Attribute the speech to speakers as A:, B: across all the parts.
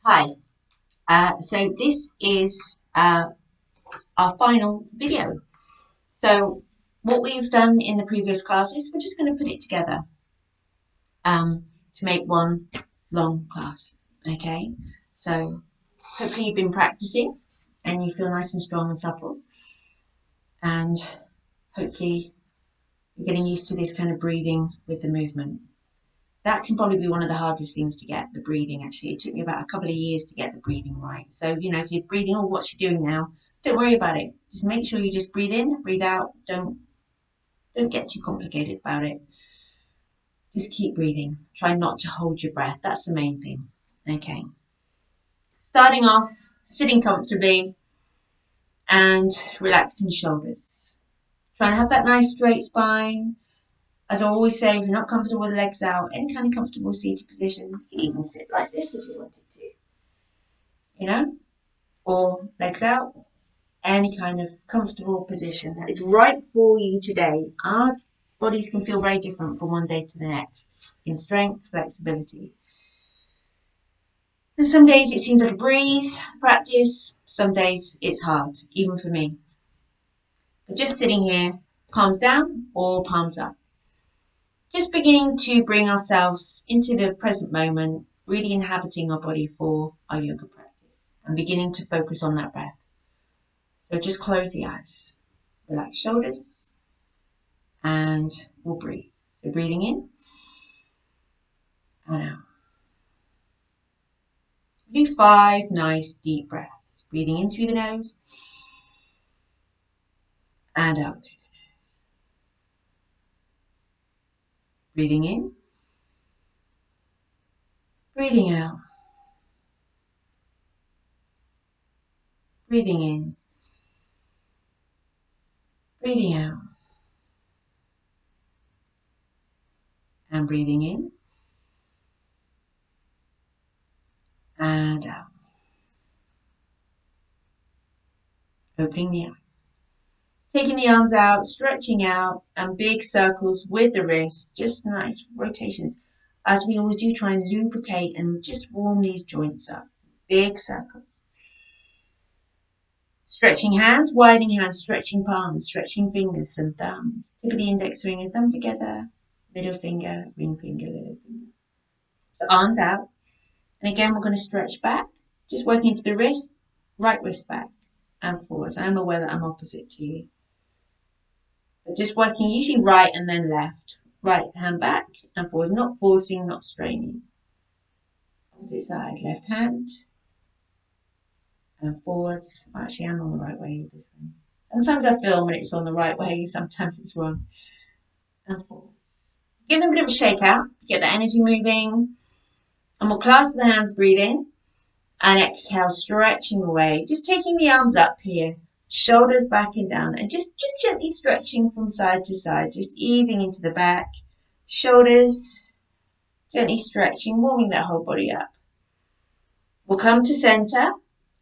A: Hi, so this is our final video. So what we've done in the previous classes, we're just going to put it together to make one long class, okay? So hopefully you've been practicing and you feel nice and strong and supple, and hopefully you're getting used to this kind of breathing with the movement. That can probably be one of the hardest things to get, the breathing actually. It took me about a couple of years to get the breathing right. So, if you're breathing, oh, what's she doing now? Don't worry about it. Just make sure you just breathe in, breathe out. Don't get too complicated about it. Just keep breathing. Try not to hold your breath. That's the main thing. Okay. Starting off, sitting comfortably and relaxing shoulders. Try and have that nice straight spine. As I always say, if you're not comfortable with legs out, any kind of comfortable seated position, you can even sit like this if you wanted to, or legs out, any kind of comfortable position that is right for you today. Our bodies can feel very different from one day to the next in strength, flexibility. And some days it seems like a breeze, practice. Some days it's hard, even for me. But just sitting here, palms down or palms up. Just beginning to bring ourselves into the present moment, really inhabiting our body for our yoga practice and beginning to focus on that breath. So just close the eyes, relax shoulders, and we'll breathe. So breathing in and out. Do 5 nice deep breaths. Breathing in through the nose and out through the nose. Breathing in, breathing out. Breathing in, breathing out. And breathing in and out. Opening the eyes. Taking the arms out, stretching out, and big circles with the wrists, just nice rotations. As we always do, try and lubricate and just warm these joints up. Big circles. Stretching hands, widening hands, stretching palms, stretching fingers and thumbs. Tip of the index finger and thumb together, middle finger, ring finger, little finger. So arms out. And again, we're going to stretch back, just working into the wrist, right wrist back and forwards. I'm aware that I'm opposite to you. But just working usually right and then left. Right hand back and forwards, not forcing, not straining. Opposite side, left hand and forwards. Actually, I'm on the right way with this one. Sometimes I film and it's on the right way, sometimes it's wrong. And forwards. Give them a bit of a shake out, get the energy moving. And we'll clasp the hands, breathe in. And exhale, stretching away. Just taking the arms up here, shoulders back and down, and just gently stretching from side to side, just easing into the back, shoulders, gently stretching, warming that whole body up. We'll come to center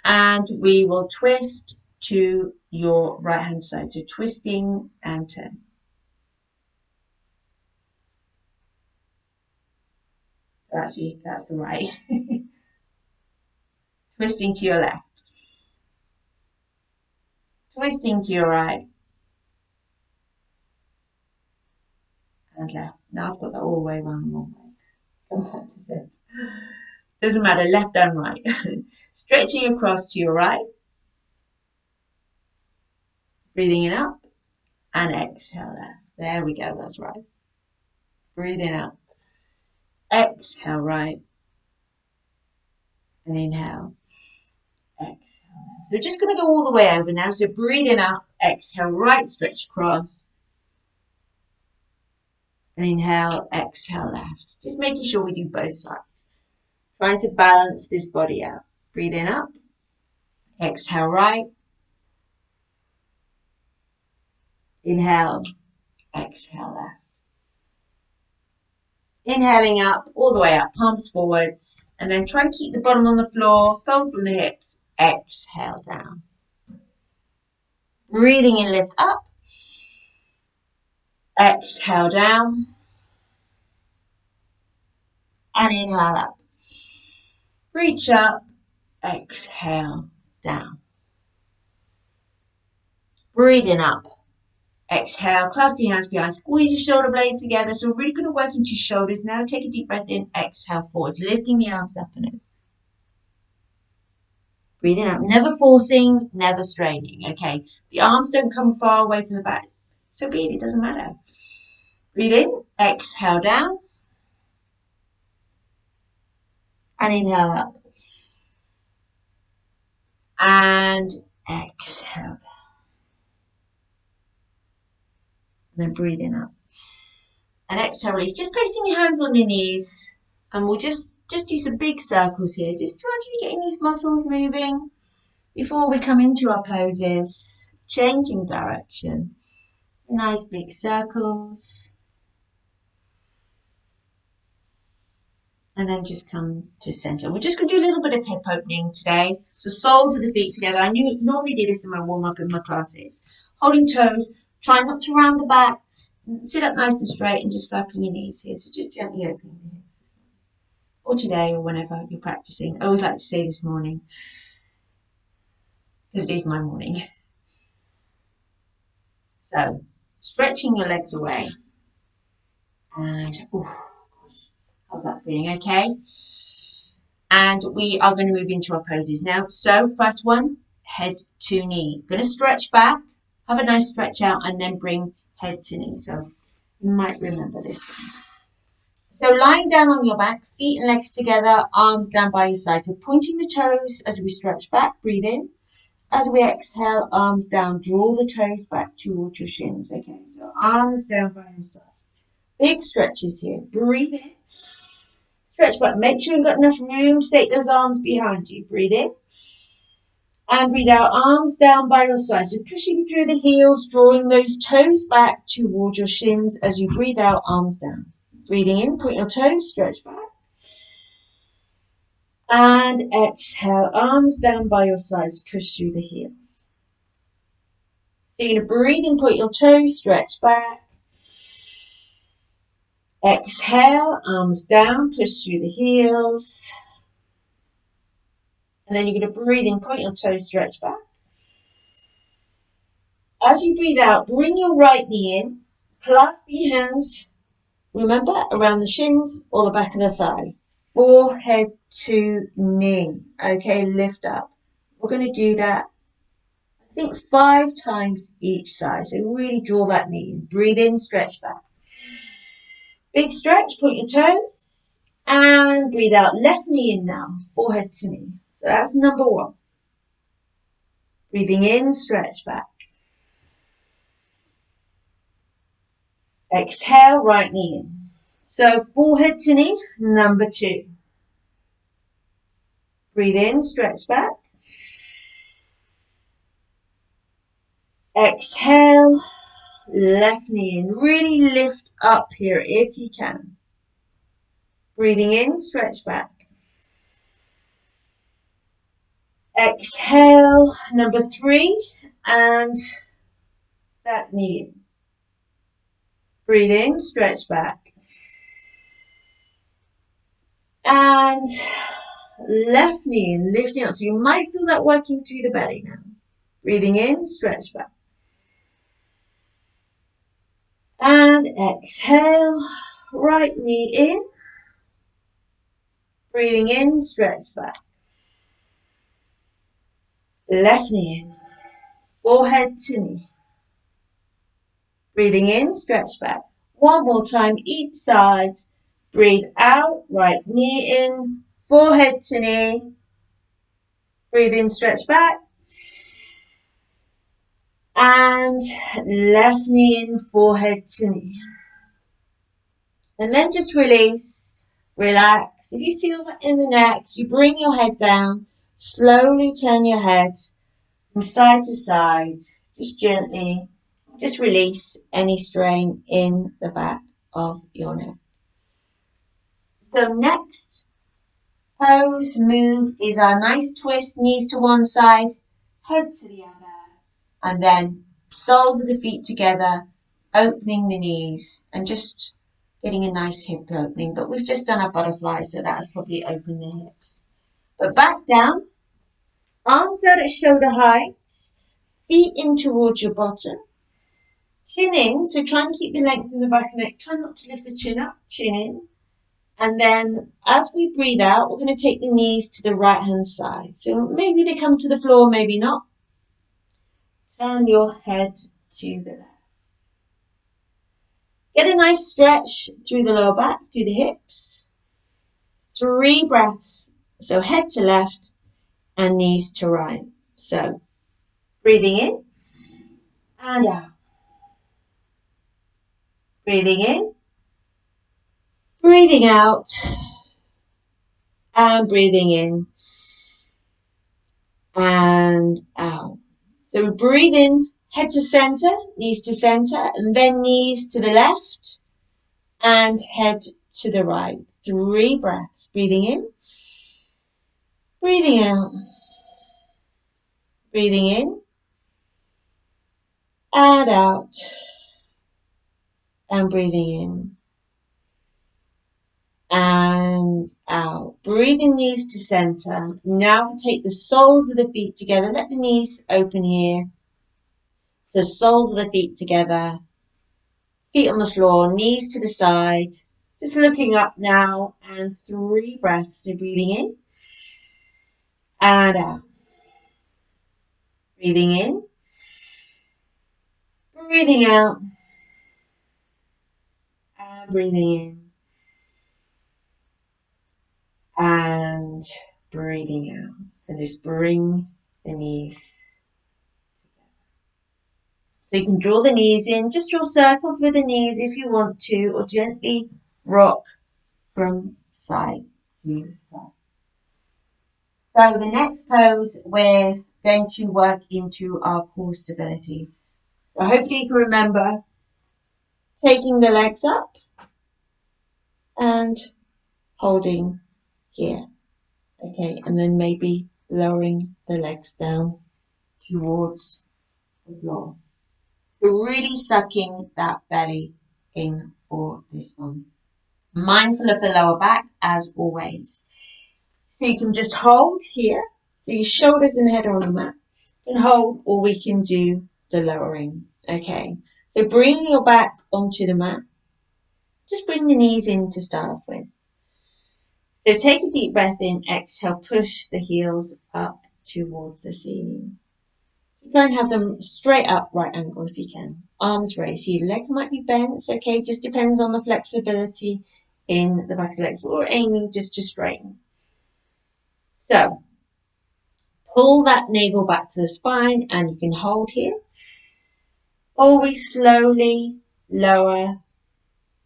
A: and we will twist to your right hand side. So twisting and turn. That's the right. Twisting to your left. Twisting to your right. And left. Now I've got that all the way around the wrong way. Come back to center. Doesn't matter, left and right. Stretching across to your right. Breathing in up and exhale left. There we go, that's right. Breathing up. Exhale right. And inhale. Exhale. We're just going to go all the way over now. So breathing up, exhale right, stretch across. And inhale, exhale left. Just making sure we do both sides. Trying to balance this body out. Breathing up. Exhale right. Inhale. Exhale left. Inhaling up, all the way up, palms forwards. And then try to keep the bottom on the floor. Fold from the hips. Exhale down. Breathing in, lift up. Exhale down. And inhale up. Reach up exhale, down. Breathing up. Exhale, clasp your hands behind, squeeze your shoulder blades together. So we're really going to work into your shoulders. Now take a deep breath in, exhale forwards, lifting the arms up and over. Breathing up, never forcing, never straining, okay? The arms don't come far away from the back. So be it doesn't matter. Breathe in, exhale down. And inhale up. And exhale down. And then breathing up. And exhale, release. Just placing your hands on your knees. And we'll just do some big circles here. Just gradually getting these muscles moving before we come into our poses. Changing direction. Nice big circles. And then just come to center. We're just going to do a little bit of hip opening today. So soles of the feet together. I normally do this in my warm-up in my classes. Holding toes. Try not to round the backs. Sit up nice and straight and just flapping your knees here. So just gently opening the hips. Or today or whenever you're practicing. I always like to say this morning. Because it is my morning. So stretching your legs away. And how's that feeling? Okay. And we are going to move into our poses now. So first one, head to knee. Going to stretch back. Have a nice stretch out and then bring head to knee. So you might remember this one. So lying down on your back, feet and legs together, arms down by your side. So pointing the toes as we stretch back, breathe in. As we exhale, arms down, draw the toes back towards your shins. Okay, so arms down by your side. Big stretches here. Breathe in. Stretch back. Make sure you've got enough room to take those arms behind you. Breathe in. And breathe out, arms down by your side. So pushing through the heels, drawing those toes back towards your shins as you breathe out, arms down. Breathing in, point your toes, stretch back. And exhale, arms down by your sides, push through the heels. So you're going to breathe in, point your toes, stretch back. Exhale, arms down, push through the heels. And then you're going to breathe in, point your toes, stretch back. As you breathe out, bring your right knee in, clasp your hands, remember, around the shins or the back of the thigh. Forehead to knee. Okay, lift up. We're going to do that, I think, 5 times each side. So really draw that knee in. Breathe in, stretch back. Big stretch, point your toes. And breathe out. Left knee in now, forehead to knee. So that's number 1. Breathing in, stretch back. Exhale, right knee in. So forehead to knee, number 2. Breathe in, stretch back. Exhale, left knee in. Really lift up here if you can. Breathing in, stretch back. Exhale, number 3, and that knee in. Breathe in, stretch back. And left knee in, lifting up. So you might feel that working through the belly now. Breathing in, stretch back. And exhale, right knee in. Breathing in, stretch back. Left knee in. Forehead to knee. Breathing in, stretch back. One more time, each side. Breathe out, right knee in, forehead to knee. Breathe in, stretch back. And left knee in, forehead to knee. And then just release, relax. If you feel that in the neck, you bring your head down, slowly turn your head from side to side, just gently. Just release any strain in the back of your neck. So next pose move is our nice twist, knees to one side, head to the other, and then soles of the feet together, opening the knees and just getting a nice hip opening. But we've just done our butterfly, so that has probably opened the hips. But back down, Arms out at shoulder height, feet in towards your bottom, chin in, so try and keep the length in the back of the neck. Try not to lift the chin up, chin in. And then as we breathe out, we're going to take the knees to the right hand side. So maybe they come to the floor, maybe not. Turn your head to the left. Get a nice stretch through the lower back, through the hips. 3 breaths. So head to left and knees to right. So breathing in and out. Breathing in, breathing out, and breathing in and out. So we breathe in, head to center, knees to center, and then knees to the left and head to the right. 3 breaths. Breathing in, breathing out, breathing in and out, and breathing in and out. Breathing knees to center. Now take the soles of the feet together. Let the knees open here. So soles of the feet together. Feet on the floor, knees to the side. Just looking up now, and 3 breaths. So breathing in and out. Breathing in, breathing out, and breathing in and breathing out. And just bring the knees together. So you can draw the knees in, just draw circles with the knees if you want to, or gently rock from side to side. So the next pose, we're going to work into our core stability. So hopefully you can remember taking the legs up and holding here. Okay, and then maybe lowering the legs down towards the floor. So really sucking that belly in for this one. Mindful of the lower back as always. So you can just hold here. So your shoulders and head are on the mat. And hold, or we can do the lowering. Okay, so bring your back onto the mat. Just bring the knees in to start off with. So take a deep breath in, exhale, push the heels up towards the ceiling. Try and have them straight up, right angle if you can. Arms raised. Your legs might be bent, it's okay, just depends on the flexibility in the back of the legs. We're aiming just to straighten. So, pull that navel back to the spine and you can hold here. Always slowly lower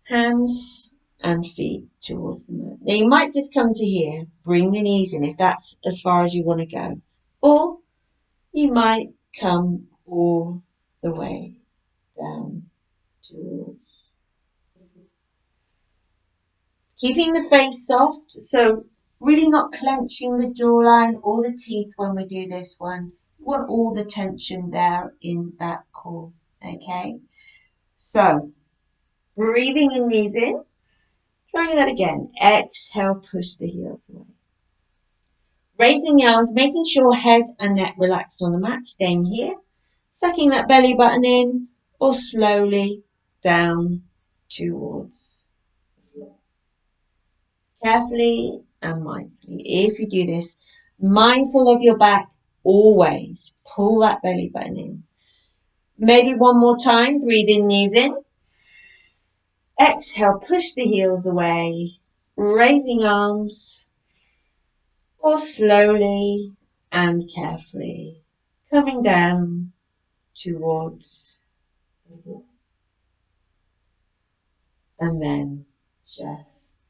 A: hands and feet towards the mat. Now you might just come to here, bring the knees in if that's as far as you want to go. Or you might come all the way down towards. Keeping the face soft, so really not clenching the jawline or the teeth when we do this one. You want all the tension there in that core, okay? So, breathing in these in. Trying that again. Exhale, push the heels away. Raising the arms, making sure head and neck relaxed on the mat, staying here. Sucking that belly button in or slowly down towards the floor. Carefully and mindfully, if you do this, mindful of your back, always pull that belly button in. Maybe one more time, breathe in, knees in. Exhale, push the heels away, raising arms, or slowly and carefully coming down towards the floor. And then just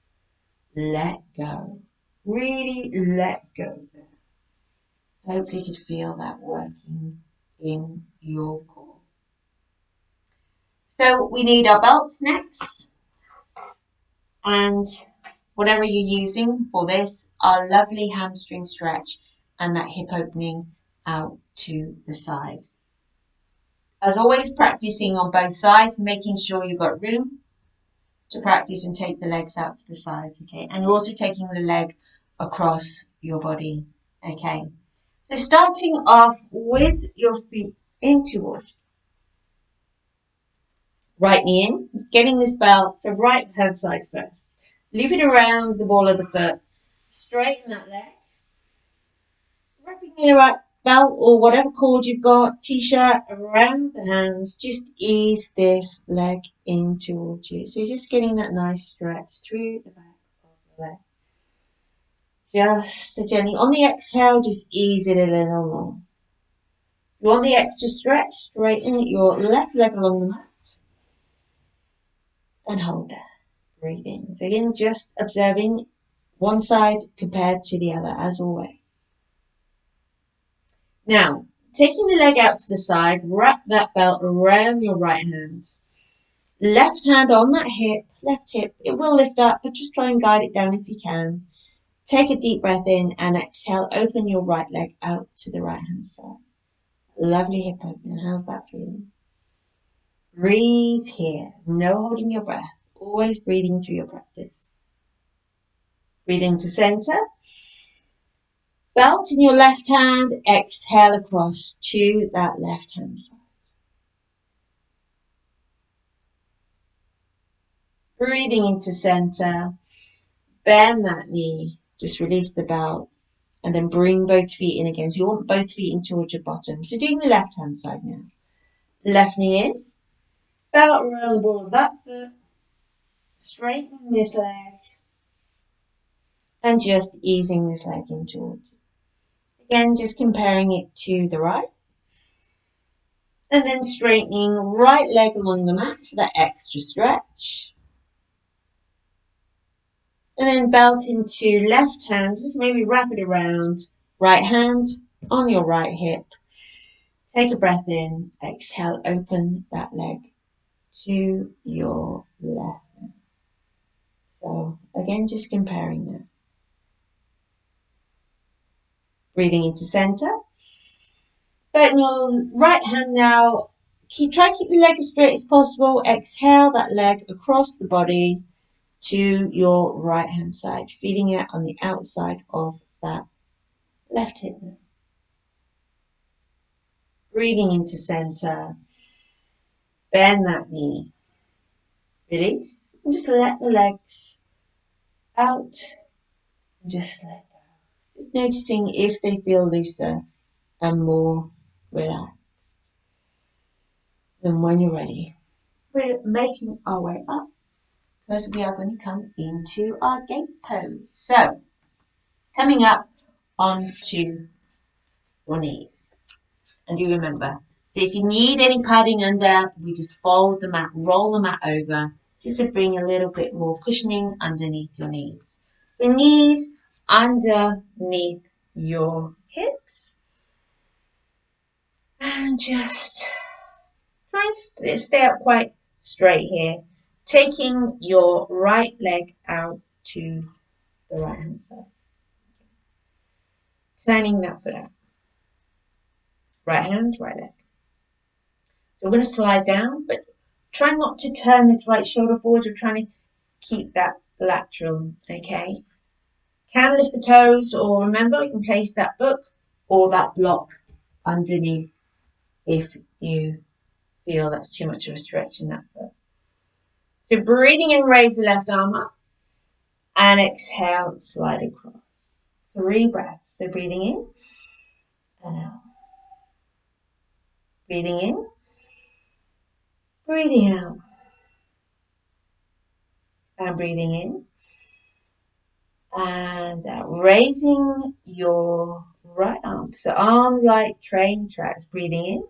A: let go. Really let go there. Hopefully you could feel that working in your core. So we need our belts next. And whatever you're using for this, our lovely hamstring stretch and that hip opening out to the side. As always, practicing on both sides, making sure you've got room to practice and take the legs out to the sides, okay? And you're also taking the leg across your body, okay? So starting off with your feet in towards right knee in, getting this belt, so right hand side first. Loop it around the ball of the foot, straighten that leg, wrapping your right belt or whatever cord you've got, t-shirt around the hands, just ease this leg in towards you. So you're just getting that nice stretch through the back of the leg. Just gently. On the exhale, just ease it a little more. If you want the extra stretch, straighten your left leg along the mat and hold there. Breathing. So again, just observing one side compared to the other, as always. Now, taking the leg out to the side, wrap that belt around your right hand. Left hand on that hip, left hip, it will lift up, but just try and guide it down if you can. Take a deep breath in and exhale, open your right leg out to the right hand side. Lovely hip opening. How's that feeling? Breathe here. No holding your breath. Always breathing through your practice. Breathe into center. Belt in your left hand. Exhale across to that left hand side. Breathing into center. Bend that knee. Just release the belt. And then bring both feet in again. So you want both feet in towards your bottom. So doing the left hand side now. Left knee in. Belt around the ball of that foot. Straighten this leg. And just easing this leg in towards you. Again, just comparing it to the right. And then straightening right leg along the mat for that extra stretch. And then belt into left hand, just maybe wrap it around. Right hand on your right hip. Take a breath in, exhale, open that leg to your left hand. So again, just comparing that. Breathing into center. Bend your right hand now. Try to keep the leg as straight as possible. Exhale that leg across the body to your right hand side, feeling it on the outside of that left hip. Breathing into center. Bend that knee. Release. And just let the legs out. And just let go. Just noticing if they feel looser and more relaxed. Then when you're ready, we're making our way up because we are going to come into our gate pose. So, coming up onto your knees. And you remember, so if you need any padding under, we just fold the mat, roll the mat over, just to bring a little bit more cushioning underneath your knees. So knees underneath your hips. And just try and stay up quite straight here. Taking your right leg out to the right hand side. Turning that foot out. Right hand, right leg. So we're going to slide down, but try not to turn this right shoulder forward. We're trying to keep that lateral, okay? Can lift the toes, or remember, you can place that book or that block underneath if you feel that's too much of a stretch in that foot. So breathing in, raise the left arm up, and exhale, slide across. 3 breaths. So breathing in and out. Breathing in, breathing out, and breathing in and out. Raising your right arm. So arms like train tracks. Breathing in,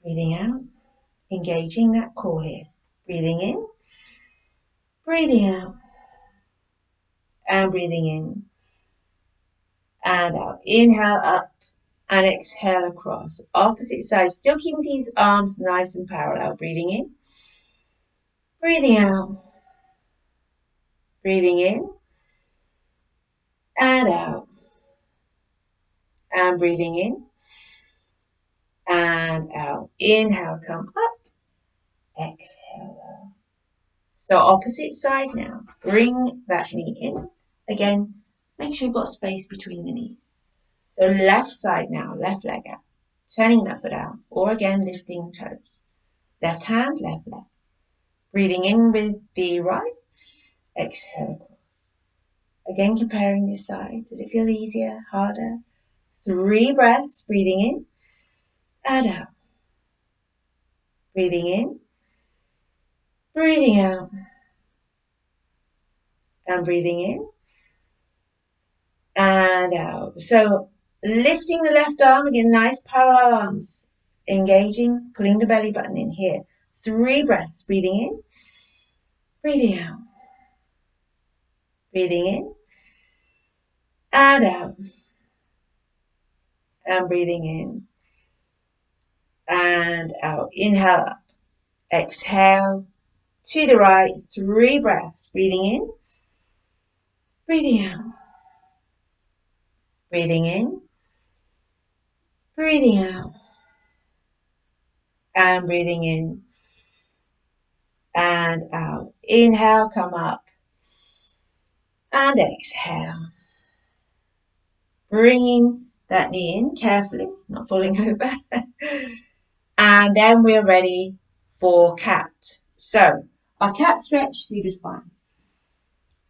A: breathing out, engaging that core here. Breathing in, breathing out, and breathing in and out. Inhale up and exhale across. Opposite side. Still keeping these arms nice and parallel. Breathing in, breathing out, breathing in and out, and breathing in and out. Inhale, come up, exhale out. So opposite side now. Bring that knee in. Again, make sure you've got space between the knees. So left side now, left leg out, turning that foot out, or again lifting toes. Left hand, left leg. Breathing in with the right, exhale. Again, comparing this side. Does it feel easier, harder? 3 breaths, breathing in and out. Breathing in, breathing out, and breathing in and out. So lifting the left arm, again, nice parallel arms. Engaging, pulling the belly button in here. 3 breaths, breathing in, breathing out. Breathing in and out. And breathing in and out. Inhale up. Exhale to the right. 3 breaths, breathing in, breathing out. Breathing in, breathing out. And breathing in and out. Inhale, come up. And exhale. Bringing that knee in carefully, not falling over. And then we're ready for cat. So our cat stretch through the spine.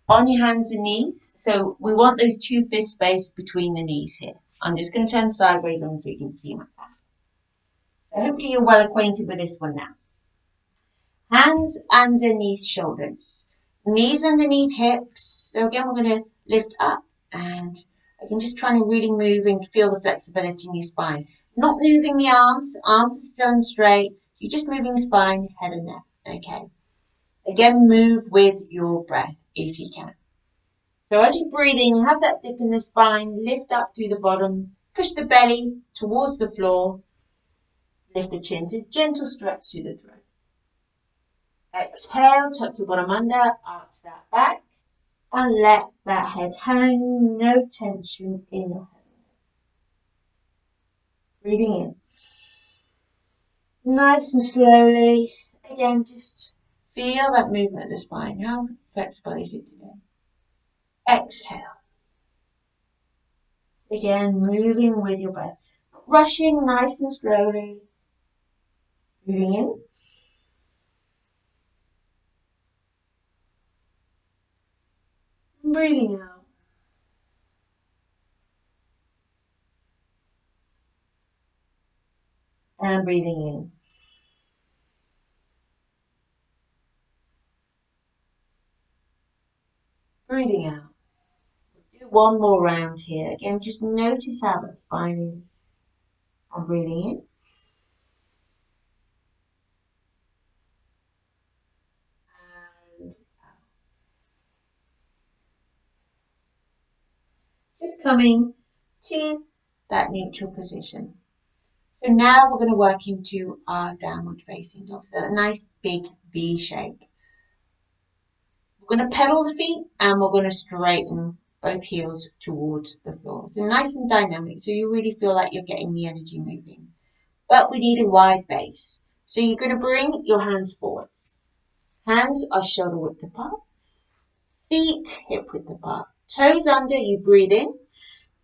A: On your hands and knees. So we want those 2 fists spaced between the knees here. I'm just going to turn sideways on so you can see my cat. So hopefully you're well acquainted with this one now. Hands underneath shoulders. Knees underneath hips. So again, we're going to lift up and again, just trying to really move and feel the flexibility in your spine. Not moving the arms. Arms are still and straight. You're just moving spine, head and neck. Okay. Again, move with your breath if you can. So as you're breathing, have that dip in the spine, lift up through the bottom, push the belly towards the floor, lift the chin to gentle stretch through the throat. Exhale, tuck your bottom under, arch that back, and let that head hang, no tension in your head. Breathing in. Nice and slowly. Again, just feel that movement of the spine. How flexible is it today? Exhale. Again, moving with your breath. Rushing nice and slowly. Breathing in. Breathing out. And breathing in. Breathing out. We'll do one more round here. Again, just notice how that spine is. And breathing in. And out. Just coming to that neutral position. So now we're going to work into our downward facing dog. So a nice big V shape. We're going to pedal the feet and we're going to straighten both heels towards the floor. So nice and dynamic, so you really feel like you're getting the energy moving. But we need a wide base. So you're going to bring your hands forwards. Hands are shoulder width apart. Feet hip width apart. Toes under, you breathe in.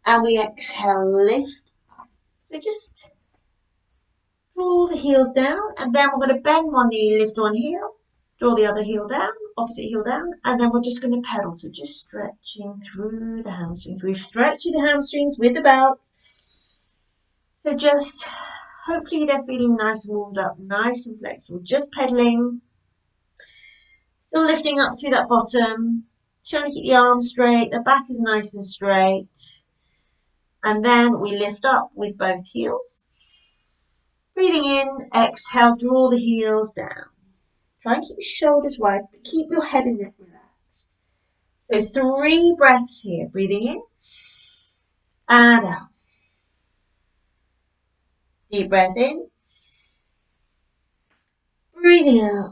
A: And we exhale, lift up. So just draw the heels down. And then we're going to bend one knee, lift one heel. Draw the other heel down, opposite heel down, and then we're just going to pedal. So just stretching through the hamstrings. We've stretched through the hamstrings with the belt. So just, hopefully they're feeling nice and warmed up, nice and flexible. Just pedaling. Still lifting up through that bottom. Trying to keep the arms straight. The back is nice and straight. And then we lift up with both heels. Breathing in, exhale, draw the heels down. Try and keep your shoulders wide, but keep your head and neck relaxed. So 3 breaths here. Breathing in and out. Deep breath in. Breathing out.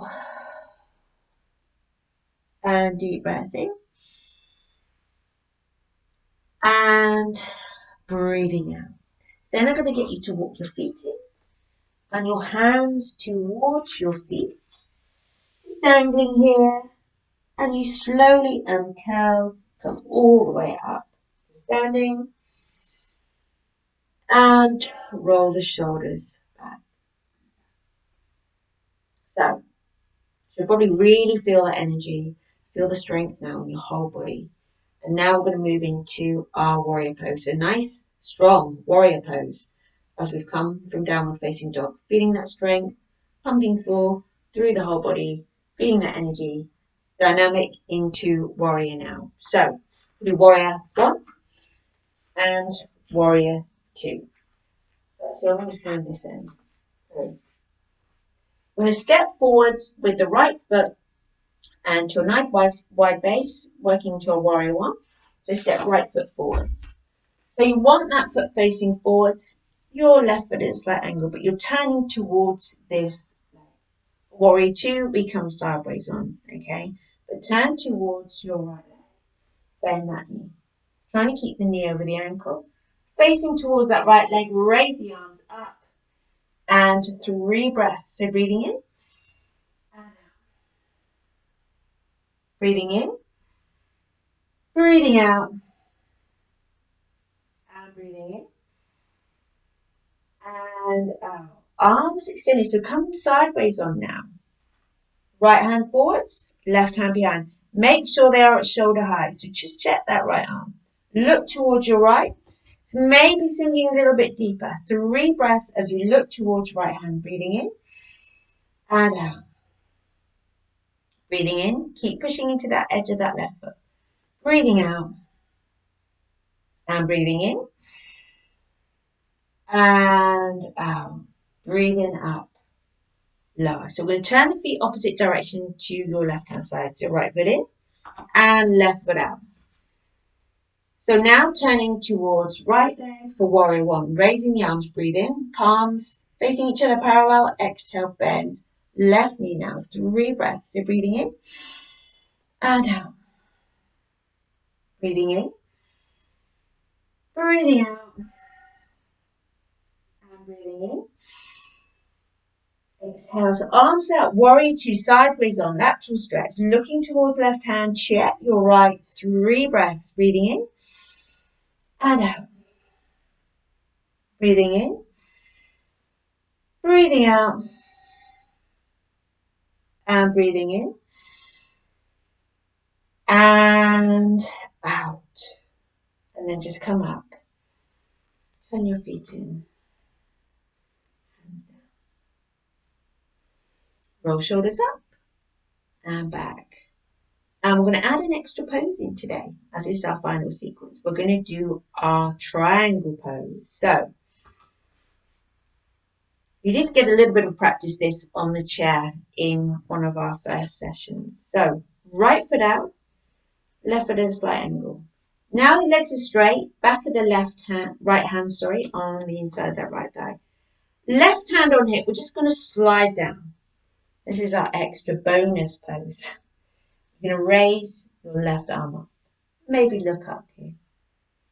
A: And deep breath in. And breathing out. Then I'm going to get you to walk your feet in. And your hands towards your feet. Just dangling here. And you slowly uncurl, come all the way up. Standing. And roll the shoulders back. So you'll probably really feel that energy, feel the strength now in your whole body. And now we're going to move into our warrior pose. So nice, strong warrior pose as we've come from downward facing dog. Feeling that strength, pumping through the whole body, feeling that energy, dynamic into warrior now. So we'll do warrior 1 and warrior 2. So I'm going to stand this in. So I'm going to step forwards with the right foot and to a nice wide base, working to a warrior 1. So step right foot forwards. So you want that foot facing forwards. Your left foot is slight angle, but you're turning towards this leg. Warrior 2, we come sideways on, okay? But turn towards your right leg. Bend that knee. Trying to keep the knee over the ankle. Facing towards that right leg, raise the arms up. And 3 breaths. So breathing in. And out. Breathing in. Breathing out. And breathing in. And out. Arms extended. So come sideways on now. Right hand forwards, left hand behind. Make sure they are at shoulder height. So just check that right arm. Look towards your right. Maybe sinking a little bit deeper. 3 breaths as you look towards right hand. Breathing in and out. Breathing in. Keep pushing into that edge of that left foot. Breathing out. And breathing in. And out. Breathing up. Lower. So we're going to turn the feet opposite direction to your left hand side. So right foot in and left foot out. So now turning towards right leg for warrior 1. Raising the arms, breathe in, palms facing each other parallel, exhale, bend. Left knee now, 3 breaths. So breathing in and out. Breathing in, breathing out, and breathing in. Exhale, so arms out, warrior 2, sideways on, lateral stretch. Looking towards left hand, check your right, 3 breaths. Breathing in and out. Breathing in, breathing out, and breathing in. And out. And then just come up. Turn your feet in. Hands down. Roll shoulders up and back. And we're going to add an extra pose in today, as it's our final sequence. We're going to do our triangle pose. So you did get a little bit of practice this on the chair in one of our first sessions. So right foot out, left foot at a slight angle. Now the legs are straight, back of the right hand, on the inside of that right thigh. Left hand on hip, we're just going to slide down. This is our extra bonus pose. You're going to raise your left arm up. Maybe look up here.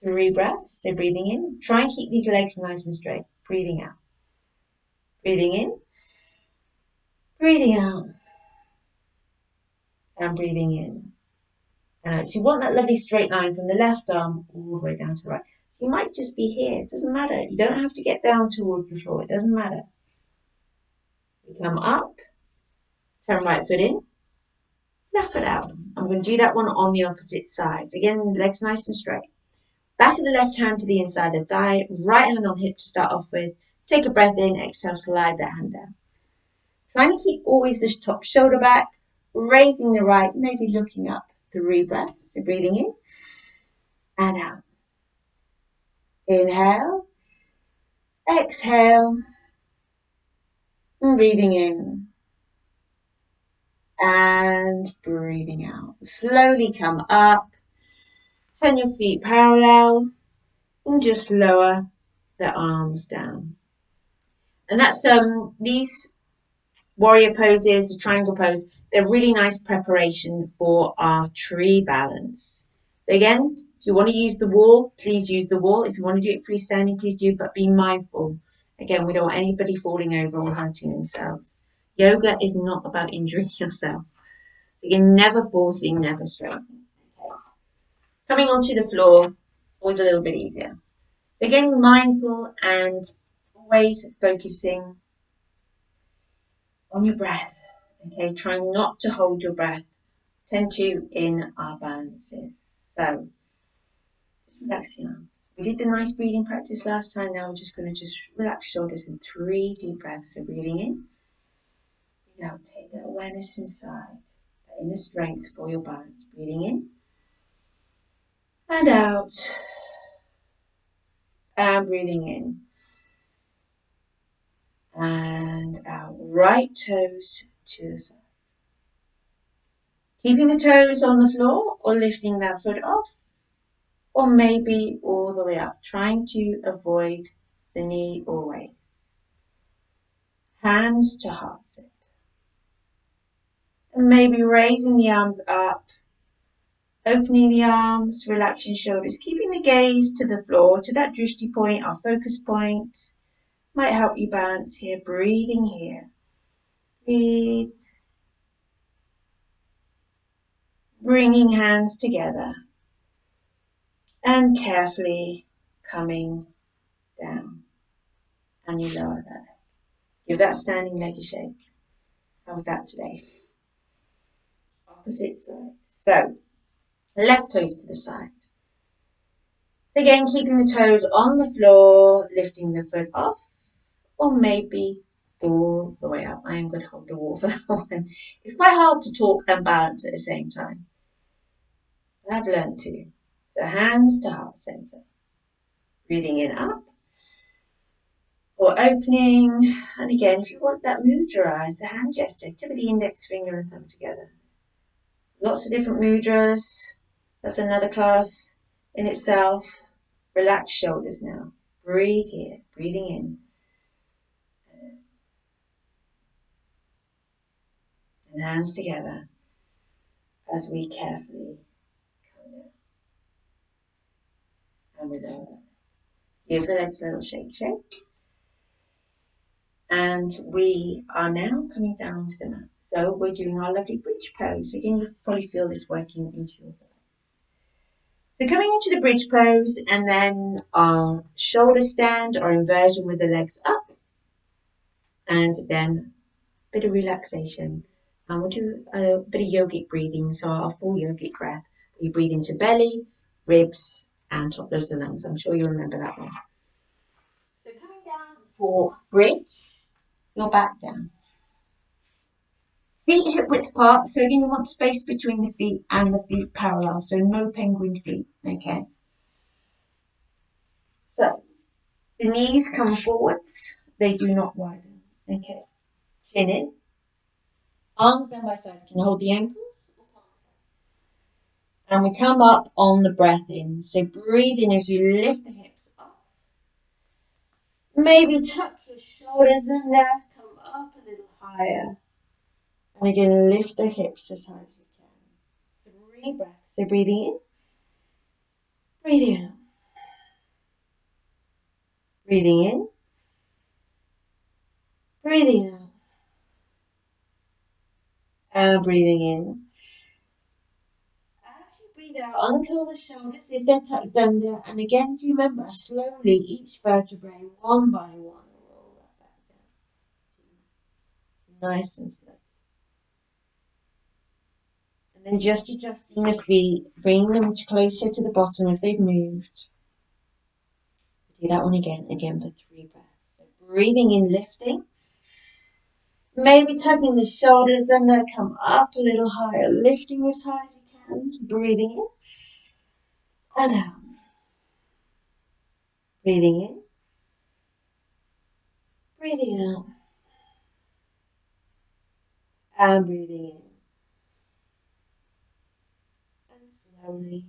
A: 3 breaths, so breathing in. Try and keep these legs nice and straight. Breathing out. Breathing in. Breathing out. And breathing in. And out. So you want that lovely straight line from the left arm all the way down to the right. So you might just be here. It doesn't matter. You don't have to get down towards the floor. It doesn't matter. You come up. Turn right foot in. Left foot out. I'm going to do that one on the opposite sides. Again, legs nice and straight. Back of the left hand to the inside of the thigh. Right hand on hip to start off with. Take a breath in. Exhale, slide that hand down. Trying to keep always the top shoulder back. Raising the right, maybe looking up. 3 breaths. So breathing in and out. Inhale. Exhale. And breathing in. And breathing out. Slowly come up. Turn your feet parallel. And just lower the arms down. And that's these warrior poses, the triangle pose, they're really nice preparation for our tree balance. So again, if you want to use the wall, please use the wall. If you want to do it freestanding, please do, but be mindful. Again, we don't want anybody falling over or hurting themselves. Yoga is not about injuring yourself. Again, never forcing, never straightening. Okay. Coming onto the floor, always a little bit easier. Again, mindful and always focusing on your breath. Okay, trying not to hold your breath. Tend to in our balances. So just relax your arms. We did the nice breathing practice last time. Now we're just going to just relax shoulders in 3 deep breaths. So breathing in, breathe out. Take that awareness inside, that inner strength for your balance. Breathing in and out, and breathing in and out. Right toes to the side. Keeping the toes on the floor or lifting that foot off, or maybe all the way up, trying to avoid the knee always. Hands to heart center. And maybe raising the arms up, opening the arms, relaxing shoulders, keeping the gaze to the floor, to that drishti point, our focus point. Might help you balance here, breathing here. Breathe. Bringing hands together and carefully coming down. And you lower that. Give that standing leg a shake. How's that today? Opposite side. So, left toes to the side. Again, keeping the toes on the floor, lifting the foot off, or maybe all the way up. I am going to hold the wall for that one. It's quite hard to talk and balance at the same time. I've learned to. So hands to heart center. Breathing in up, or opening. And again, if you want that mudra, it's a hand gesture. Tip of the index finger and thumb together. Lots of different mudras. That's another class in itself. Relax shoulders now. Breathe here. Breathing in. And hands together as we carefully come down. And we lower. Give the legs a little shake, shake. And we are now coming down to the mat. So we're doing our lovely bridge pose. Again, you probably feel this working into your legs. So coming into the bridge pose, and then our shoulder stand or inversion with the legs up, and then a bit of relaxation. And we'll do a bit of yogic breathing, so our full yogic breath. You breathe into belly, ribs, and top lobes of the lungs. I'm sure you remember that one. So coming down for bridge, your back down. Feet hip width apart, so again you want space between the feet and the feet parallel, so no penguin feet, okay? So the knees come forwards, they do not widen, okay? Chin in, arms down by side, you can hold the ankles. And we come up on the breath in, so breathe in as you lift the hips up. Maybe tuck your shoulders in there, come up a little higher. And again, lift the hips as high as you can. 3 breaths. So breathing in, breathing out. Breathing in, breathing out. And breathing in. As you breathe out, uncurl the shoulders if they're tucked under. And again, remember, slowly, each vertebrae, one by one, roll that back down. Nice and slow. And then just adjusting the feet, bring them closer to the bottom if they've moved. Do that one again for 3 breaths. So breathing in, lifting. Maybe tucking the shoulders under, come up a little higher, lifting as high as you can. Breathing in and out. Breathing in, breathing out. And breathing in. And slowly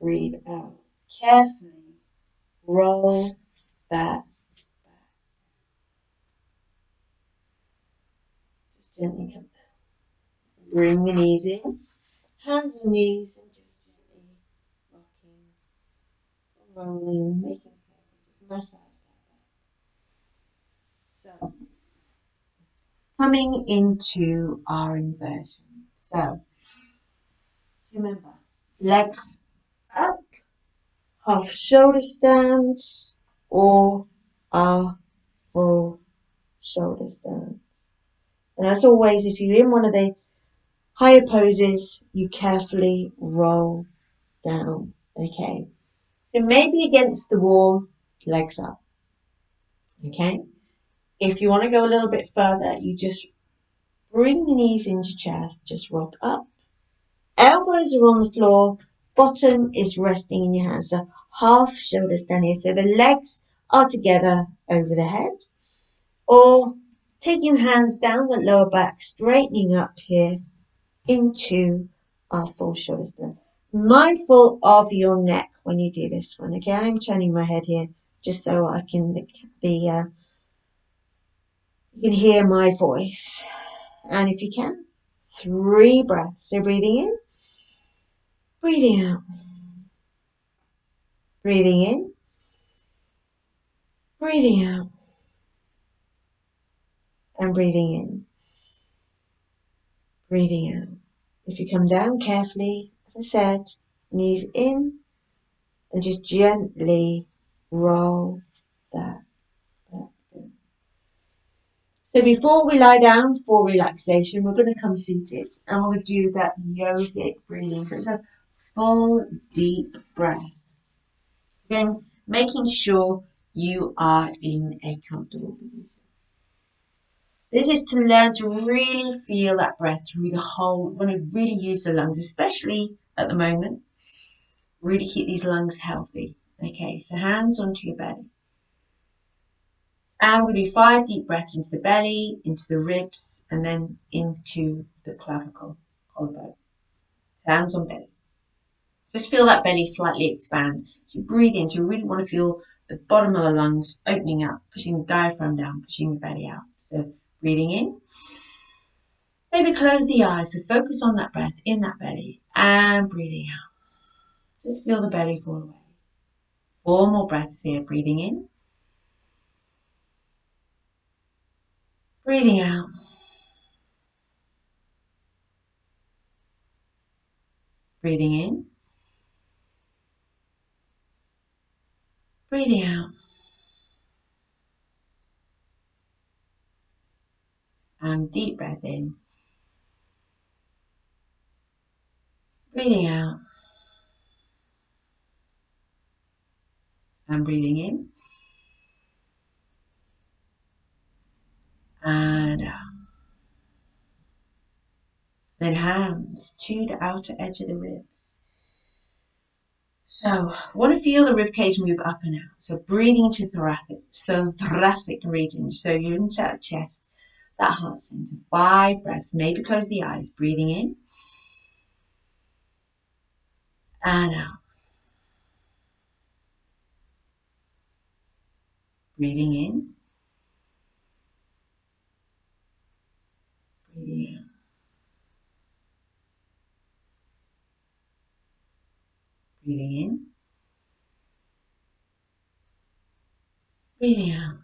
A: breathe out. Carefully roll that back. Just gently come down. Bring the knees in. Hands on knees and just gently rocking, rolling, making circles. Just massage that back. So, coming into our inversion. So, remember, legs up, half shoulder stand or our full shoulder stand. And as always, if you're in one of the higher poses, you carefully roll down. Okay. So maybe against the wall, legs up. Okay. If you want to go a little bit further, you just bring the knees into chest, just rock up. Elbows are on the floor, bottom is resting in your hands. So half shoulder stand here. So the legs are together over the head. Or taking hands down the lower back, straightening up here into our full shoulder stand. Mindful of your neck when you do this one. Okay, I'm turning my head here just so I can you can hear my voice. And if you can, 3 breaths. So breathing in, breathing out, breathing in, breathing out, and breathing in, breathing out. If you come down carefully, as I said, knees in, and just gently roll that back in. So before we lie down for relaxation, we're going to come seated and we'll do that yogic breathing. So it's a full deep breath. Again, making sure you are in a comfortable position. This is to learn to really feel that breath through the whole. We want to really use the lungs, especially at the moment. Really keep these lungs healthy. Okay, so hands onto your belly. And we'll do 5 deep breaths into the belly, into the ribs, and then into the clavicle, collarbone. So hands on belly. Just feel that belly slightly expand. So you breathe in, so you really want to feel the bottom of the lungs opening up, pushing the diaphragm down, pushing the belly out. So breathing in. Maybe close the eyes, so focus on that breath in that belly, and breathing out. Just feel the belly fall away. 4 more breaths here, breathing in. Breathing out. Breathing in. Breathing out. And deep breath in. Breathing out. And breathing in. And out. Then hands to the outer edge of the ribs. So, want to feel the rib cage move up and out. So, breathing into thoracic region. So, you're into that chest, that heart center. 5 breaths. Maybe close the eyes. Breathing in and out. Breathing in. Breathing out. Breathing in. Breathing out.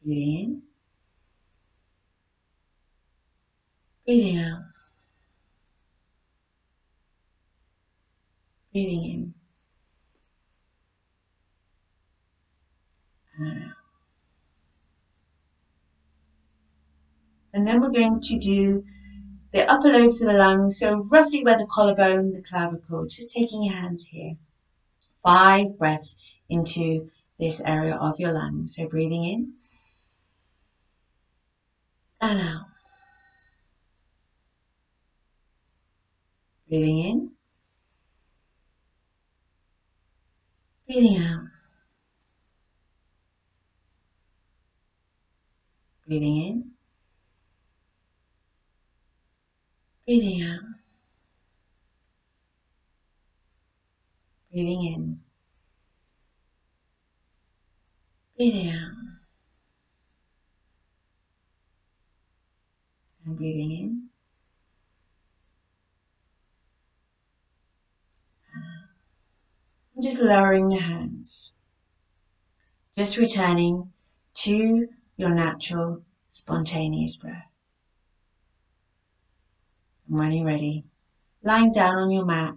A: Breathing in. Breathing out. Breathing in. And out. And then we're going to do the upper lobes of the lungs, so roughly where the collarbone, the clavicle, just taking your hands here. 5 breaths into this area of your lungs. So breathing in and out. Breathing in. Breathing out. Breathing in. Breathing out. Breathing in. Breathing out. And breathing in. And out. And just lowering the hands. Just returning to your natural, spontaneous breath. And when you're ready, Lying down on your mat,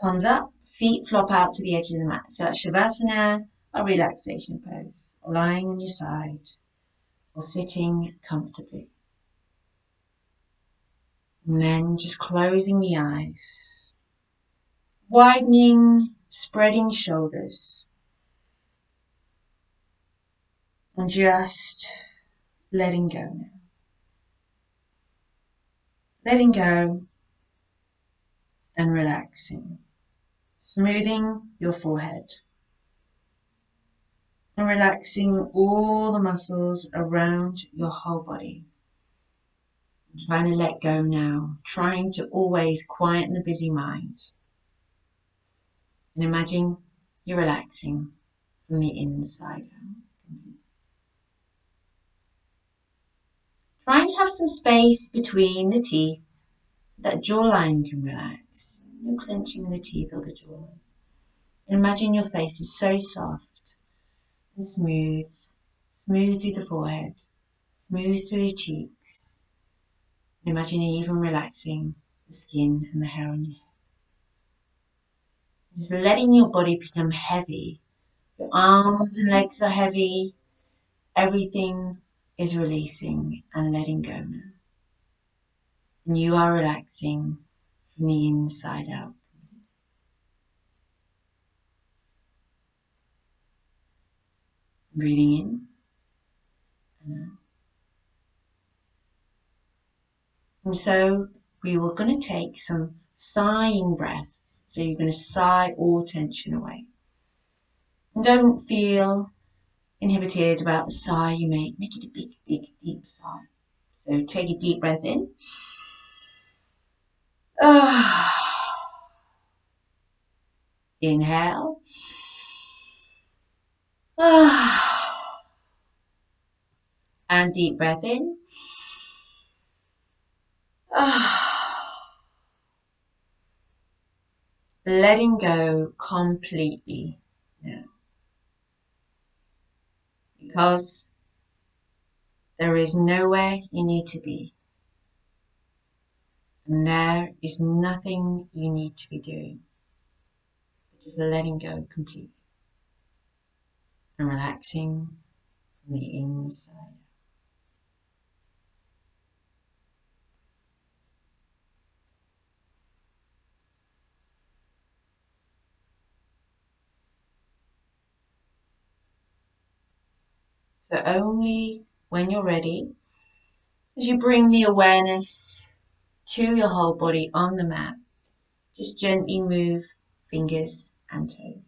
A: palms up, feet flop out to the edge of the mat. So that's Shavasana, a relaxation pose, or lying on your side, or sitting comfortably. And then just closing the eyes, widening, spreading shoulders, and just letting go now. Letting go and relaxing. Smoothing your forehead and relaxing all the muscles around your whole body. I'm trying to let go now, trying to always quieten the busy mind. And imagine you're relaxing from the inside out. Trying to have some space between the teeth so that jawline can relax. No clenching the teeth or the jawline. And imagine your face is so soft and smooth, smooth through the forehead, smooth through your cheeks. And imagine you even relaxing the skin and the hair on your head. Just letting your body become heavy. Your arms and legs are heavy. Everything is releasing and letting go now. And you are relaxing from the inside out. Breathing in and out. And so we were going to take some sighing breaths. So you're going to sigh all tension away. And don't feel inhibited about the sigh you make. Make it a big, big, deep sigh. So take a deep breath in. Inhale. And deep breath in. Letting go completely now. Because there is nowhere you need to be. And there is nothing you need to be doing. Just letting go completely. And relaxing from the inside. So only when you're ready, as you bring the awareness to your whole body on the mat, just gently move fingers and toes.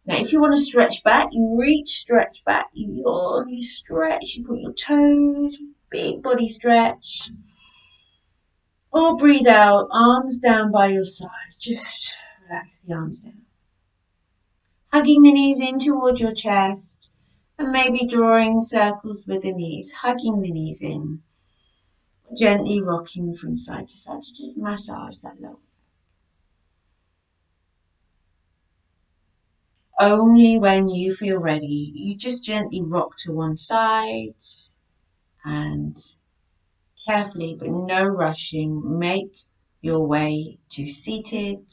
A: Now, if you want to stretch back, you reach, stretch back, you yawn, you stretch, you put your toes, big body stretch. Or breathe out, arms down by your sides. Just relax the arms down. Hugging the knees in towards your chest and maybe drawing circles with the knees, hugging the knees in. Gently rocking from side to side to just massage that lower. Only when you feel ready, you just gently rock to one side and carefully, but no rushing, make your way to seated.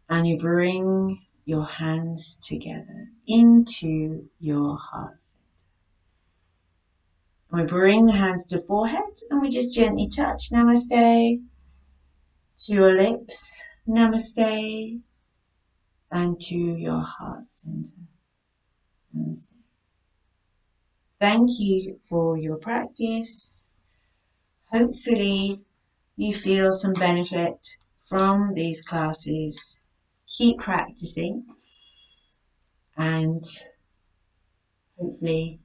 A: And you bring your hands together into your heart center. We bring the hands to forehead and we just gently touch Namaste to your lips, Namaste, and to your heart center. Namaste. Thank you for your practice. Hopefully you feel some benefit from these classes. Keep practicing and hopefully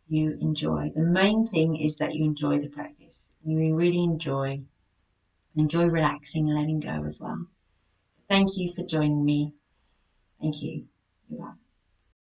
A: you enjoy. The main thing is that you enjoy the practice. You really enjoy relaxing and letting go as well. Thank you for joining me. Thank you. Goodbye.